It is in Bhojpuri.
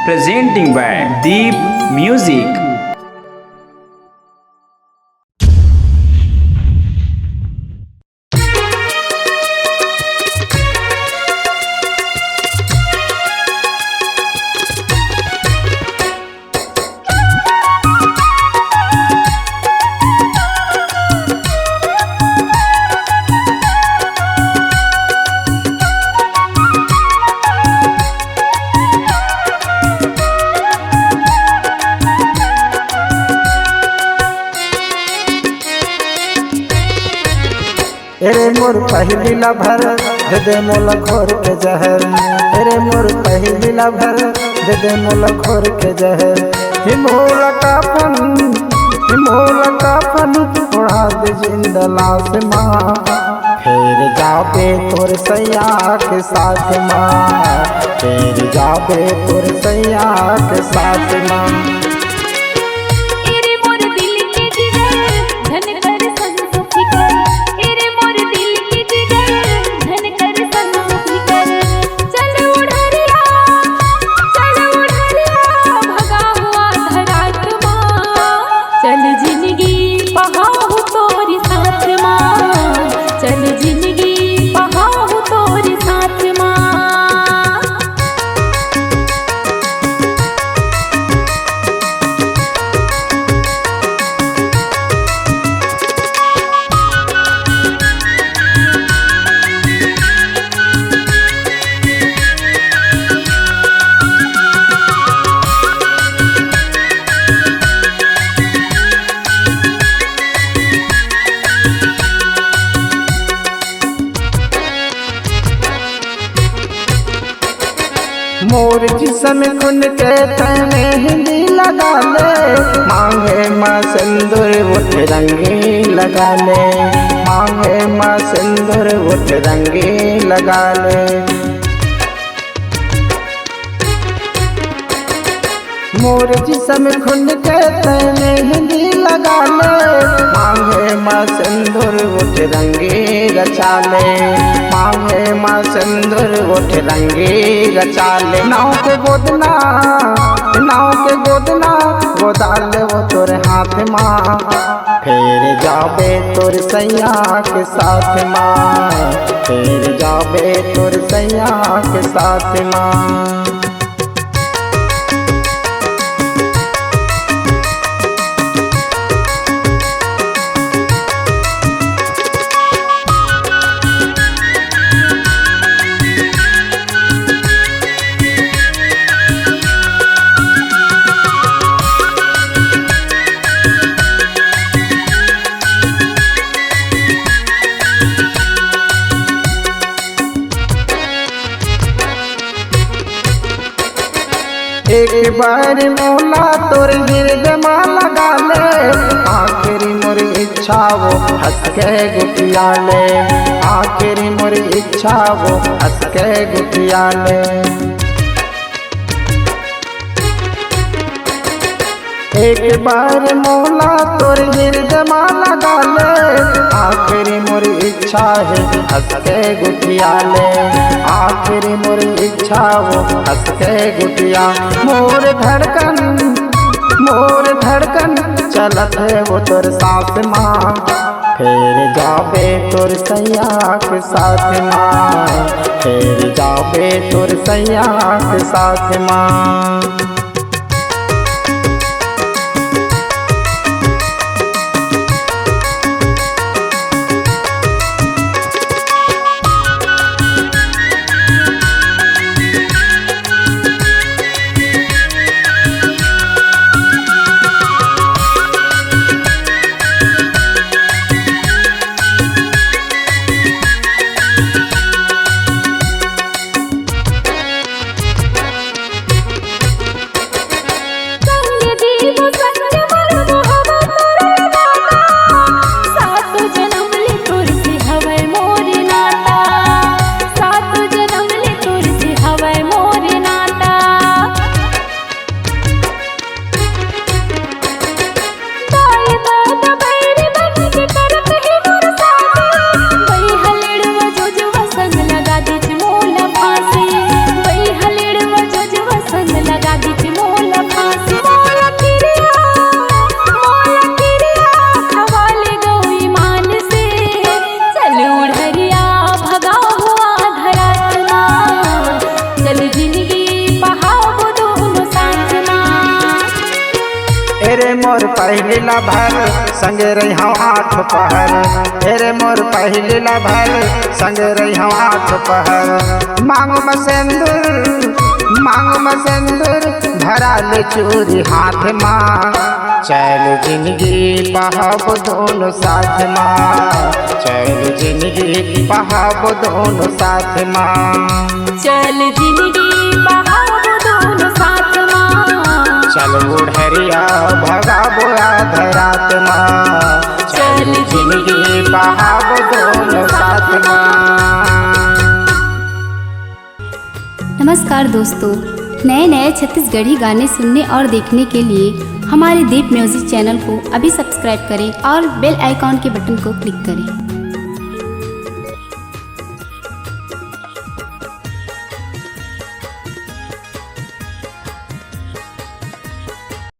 presenting by Deep Music. तेरे मोर पहली लभर दे दे मोला घोर के जहर। तेरे मोर पहली लभर दे दे मोला घोर के जहर। हिमोला काफन उड़ा दे जिंदा लाश माँ। फिर जाबे तोर सैया के साथ माँ। फिर जाबे तोर सैया के साथ माँ। मोर जिसम खुन के तने हिंदी लगा ले। मांगे माँ सिंदूर उठ रंगी लगा ले। मांगे माँ सिंदूर उठ रंगी लगा ले। मोर जिसम खुन के तने हिंदी लगा ले। मांगे माँ सिंदूर उठ रंगी रचा ले। मांगे माँ सिंदूर उठ रंगी रचा ले। नाव के गोदना गोदाल वो तोर हाथ माँ। फिर जाबे तोर सैया के साथ माँ। फिर जाबे तोर सैया के साथ माँ। एक बार मोला तोर हृदय माँ लगा ले। आखिरी मोर इच्छा वो हंस के गुटिया ले। आखिरी मोर इच्छा वो हंस के गुटिया ले। एक बार मोला तोर हृदय माँ लगा ले। आखिरी मोर इच्छा है हंस के गुटिया ले। आखिरी मोर इच्छा वो हंस के गुटिया। मोर धड़कन चलत है वो तोर साथ माँ। फिर जाबे तोर सैया के साथ माँ। फिर जाबे तोर सैया के साथ माँ। हेरे मोर पहली लभर संगे रही हम 8 पहर, हेरे मोर पहली लभर संगे रही हम 8 पहर। मांग में सिंदूर धरा ले चूरी हाथ माँ, चल जिंदगी बहाव दोनों साथ माँ, चल जिंदगी बहाव दोनों साथ माँ, चल जिंदगी बहाव दोनों साथ माँ, चल बुढ़रिया भगाबो आधरात माँ, चल जिंदगी बहाव दोनों साथ माँ। नमस्कार दोस्तों, नए छत्तीसगढ़ी गाने सुनने और देखने के लिए हमारे दीप म्यूजिक चैनल को अभी सब्सक्राइब करें और बेल आइकॉन के बटन को क्लिक करें।